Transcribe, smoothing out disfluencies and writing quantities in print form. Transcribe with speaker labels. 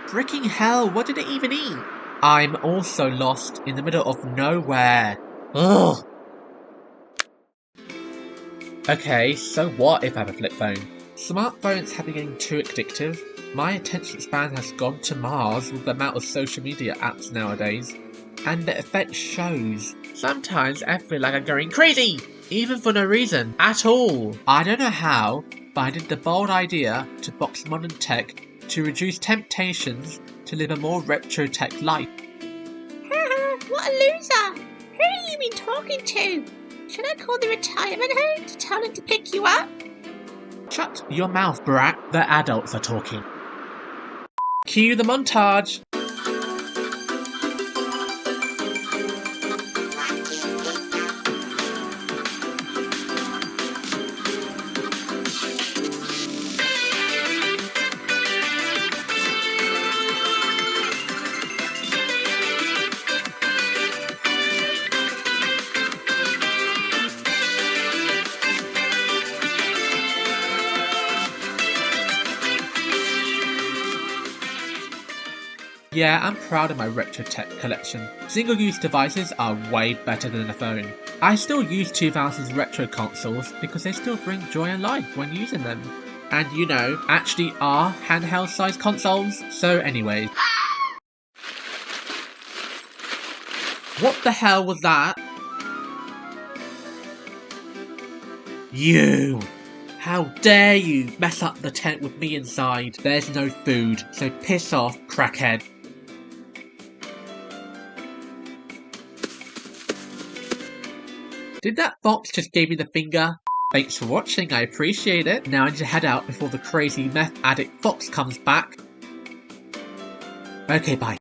Speaker 1: Freaking hell, what did it even eat? I'm also lost in the middle of nowhere. Ugh. Okay, so what if I have a flip phone? Smartphones have been getting too addictive. My attention span has gone to Mars with the amount of social media apps nowadays. And the effect shows. Sometimes I feel like I'm going crazy, even for no reason at all. I don't know how, but I did the bold idea to box modern tech to reduce temptations to live a more retro tech life.
Speaker 2: What a loser! Who have you been talking to? Should I call the retirement home to tell them to pick you up?
Speaker 1: Shut your mouth, brat. The adults are talking. Cue the montage. Yeah, I'm proud of my retro tech collection. Single-use devices are way better than a phone. I still use 2000s retro consoles because they still bring joy and life when using them. And you know, actually are handheld sized consoles. So anyways. What the hell was that? You! How dare you mess up the tent with me inside? There's no food, so piss off, crackhead. Did that fox just give me the finger? Thanks for watching, I appreciate it. Now I need to head out before the crazy meth addict fox comes back. Okay, bye.